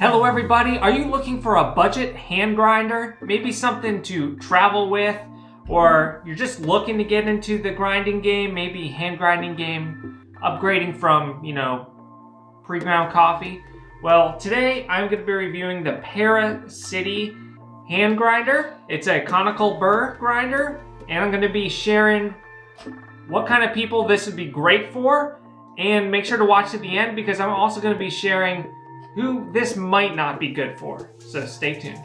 Hello everybody, are you looking for a budget hand grinder? Maybe something to travel with, or you're just looking to get into the grinding game, maybe hand grinding game, upgrading from, pre-ground coffee? Well, today I'm going to be reviewing the PARACITY hand grinder. It's a conical burr grinder, and I'm going to be sharing what kind of people this would be great for, and make sure to watch to the end because I'm also going to be sharing who this might not be good for. So stay tuned.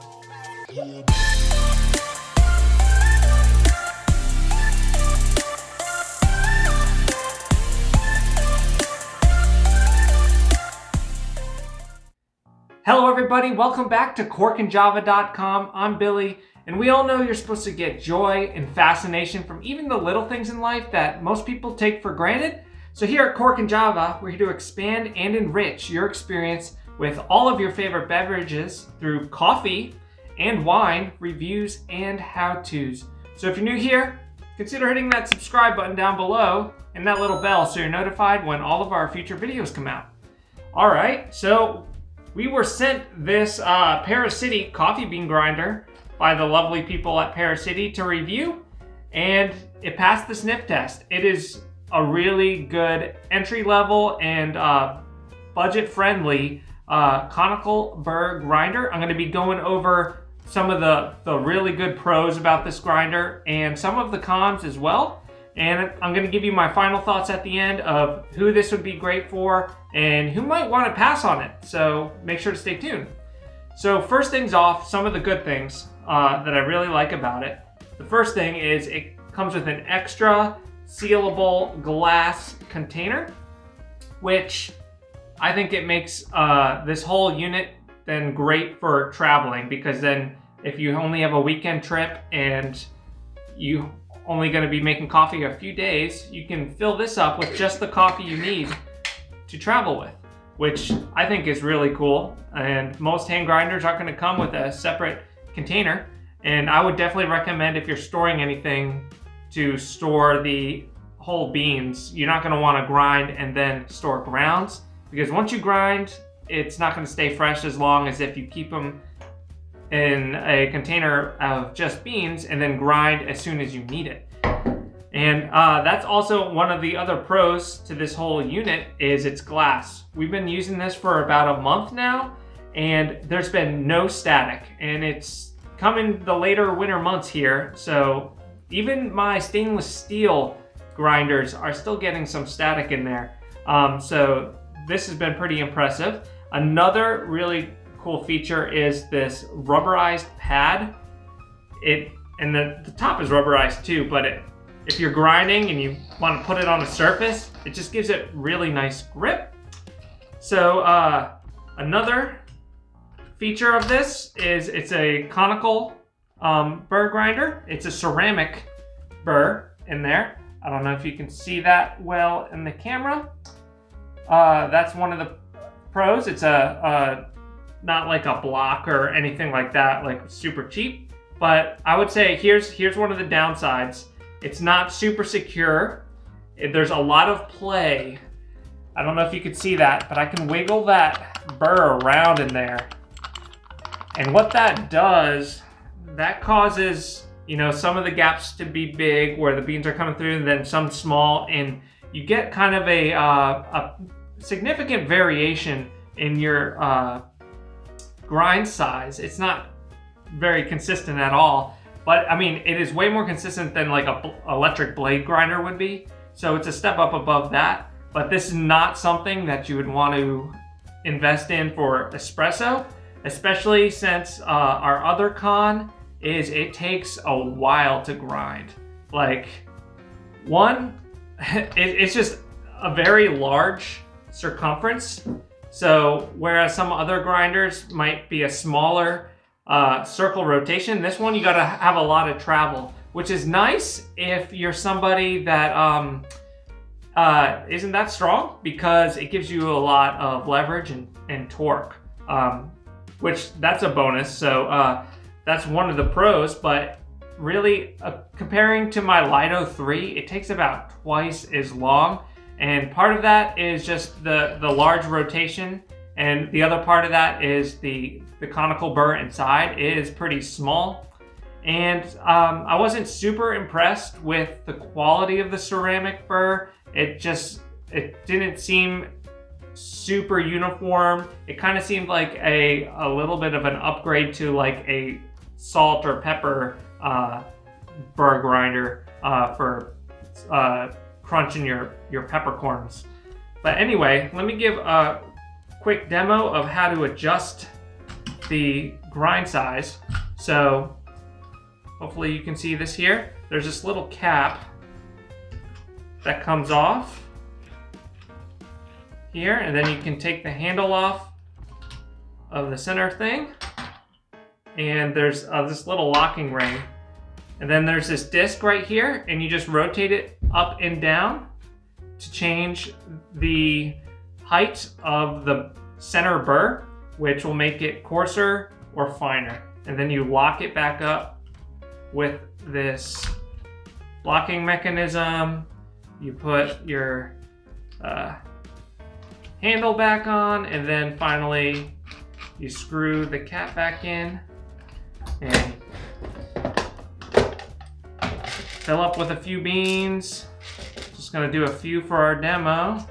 Hello everybody, welcome back to corkandjava.com. I'm Billy, and we all know you're supposed to get joy and fascination from even the little things in life that most people take for granted. So here at Cork and Java, we're here to expand and enrich your experience with all of your favorite beverages through coffee and wine, reviews, and how-tos. So if you're new here, consider hitting that subscribe button down below and that little bell so you're notified when all of our future videos come out. All right, so we were sent this PARACITY coffee bean grinder by the lovely people at PARACITY to review, and it passed the sniff test. It is a really good entry-level and budget-friendly conical burr grinder. I'm going to be going over some of the really good pros about this grinder and some of the cons as well. And I'm going to give you my final thoughts at the end of who this would be great for and who might want to pass on it. So make sure to stay tuned. So first things off, some of the good things that I really like about it. The first thing is it comes with an extra sealable glass container, which I think it makes this whole unit then great for traveling, because then if you only have a weekend trip and you only going to be making coffee a few days, you can fill this up with just the coffee you need to travel with, which I think is really cool. And most hand grinders aren't going to come with a separate container, and I would definitely recommend, if you're storing anything, to store the whole beans. You're not going to want to grind and then store grounds, because once you grind, it's not going to stay fresh as long as if you keep them in a container of just beans and then grind as soon as you need it. And that's also one of the other pros to this whole unit is its glass. We've been using this for about a month now, and there's been no static, and it's come in the later winter months here, so even my stainless steel grinders are still getting some static in there. So this has been pretty impressive. Another really cool feature is this rubberized pad. And the top is rubberized too, but if you're grinding and you want to put it on a surface, it just gives it really nice grip. So another feature of this is it's a conical burr grinder. It's a ceramic burr in there. I don't know if you can see that well in the camera. That's one of the pros. It's not like a block or anything like that, like super cheap. But I would say here's one of the downsides. It's not super secure. There's a lot of play. I don't know if you could see that, but I can wiggle that burr around in there. And what that does, that causes, some of the gaps to be big where the beans are coming through, and then some small, and you get kind of a significant variation in your grind size. It's not very consistent at all, but I mean, it is way more consistent than like a electric blade grinder would be. So it's a step up above that, but this is not something that you would want to invest in for espresso, especially since our other con is it takes a while to grind. Like, one, it's just a very large circumference. So whereas some other grinders might be a smaller circle rotation, this one you gotta have a lot of travel, which is nice if you're somebody that isn't that strong, because it gives you a lot of leverage and torque, which that's a bonus. So that's one of the pros, but really comparing to my Lido 3, it takes about twice as long. And part of that is just the large rotation And the other part of that is the conical burr inside is pretty small. And I wasn't super impressed with the quality of the ceramic burr. It didn't seem super uniform. It kind of seemed like a little bit of an upgrade to like a salt or pepper burr grinder for crunching your peppercorns. But anyway, let me give a quick demo of how to adjust the grind size. So hopefully you can see this here. There's this little cap that comes off here, and then you can take the handle off of the center thing, and there's this little locking ring, and then there's this disc right here, and you just rotate it up and down to change the height of the center burr, which will make it coarser or finer. And then you lock it back up with this locking mechanism. You put your handle back on, and then finally you screw the cap back in and fill up with a few beans. Just gonna do a few for our demo,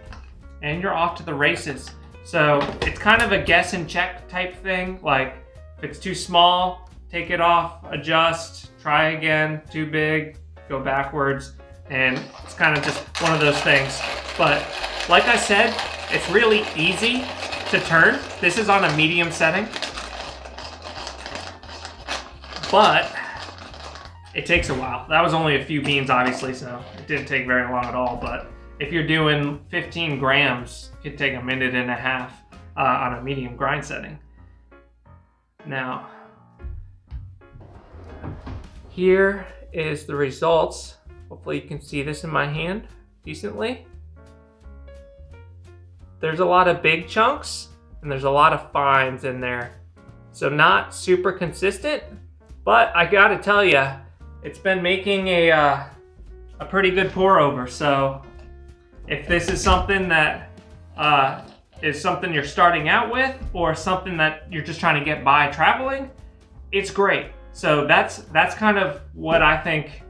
and you're off to the races. So it's kind of a guess and check type thing. Like if it's too small, take it off, adjust, try again. Too big, go backwards. And it's kind of just one of those things. But like I said, it's really easy to turn. This is on a medium setting, but it takes a while. That was only a few beans, obviously, so it didn't take very long at all. But if you're doing 15 grams, it could take a minute and a half on a medium grind setting. Now, here is the results. Hopefully you can see this in my hand decently. There's a lot of big chunks and there's a lot of fines in there. So not super consistent, but I gotta tell you, it's been making a pretty good pour over. So if this is something that is something you're starting out with, or something that you're just trying to get by traveling, it's great. So that's kind of what I think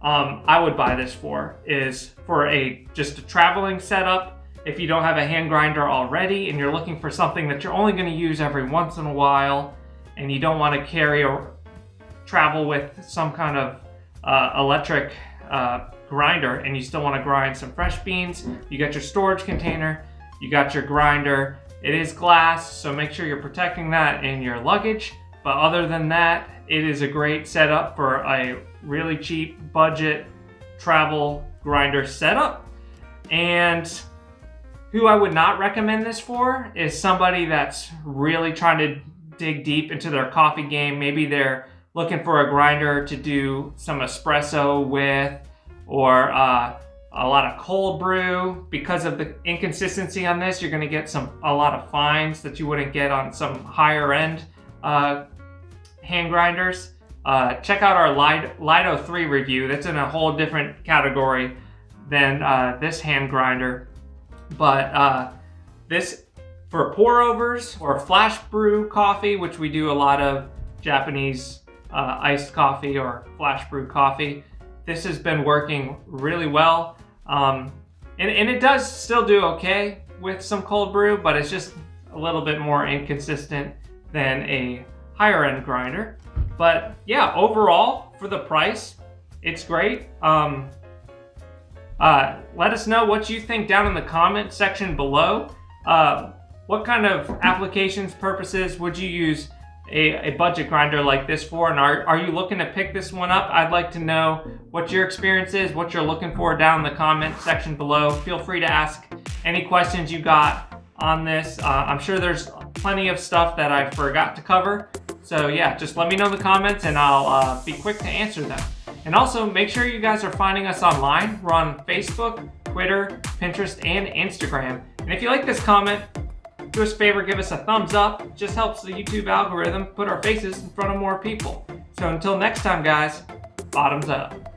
I would buy this for, is for just a traveling setup. If you don't have a hand grinder already and you're looking for something that you're only going to use every once in a while, and you don't want to carry or travel with some kind of electric grinder, and you still want to grind some fresh beans, you got your storage container, you got your grinder. It is glass, so make sure you're protecting that in your luggage. But other than that, it is a great setup for a really cheap budget travel grinder setup. And who I would not recommend this for is somebody that's really trying to dig deep into their coffee game. Maybe they're looking for a grinder to do some espresso with, or a lot of cold brew. Because of the inconsistency on this, you're gonna get a lot of fines that you wouldn't get on some higher end hand grinders. Check out our Lido 3 review. That's in a whole different category than this hand grinder. But this, for pour overs or flash brew coffee, which we do a lot of Japanese iced coffee or flash brew coffee, this has been working really well. And it does still do okay with some cold brew, but it's just a little bit more inconsistent than a higher end grinder. But yeah, overall, for the price, it's great. Let us know what you think down in the comment section below. What kind of applications, purposes would you use a budget grinder like this for? And are you looking to pick this one up? I'd like to know what your experience is, what you're looking for down in the comment section below. Feel free to ask any questions you got on this. I'm sure there's plenty of stuff that I forgot to cover. So yeah, just let me know in the comments and I'll be quick to answer them. And also make sure you guys are finding us online. We're on Facebook, Twitter, Pinterest, and Instagram. And if you like this comment, do us a favor, give us a thumbs up. It just helps the YouTube algorithm put our faces in front of more people. So until next time, guys, bottoms up.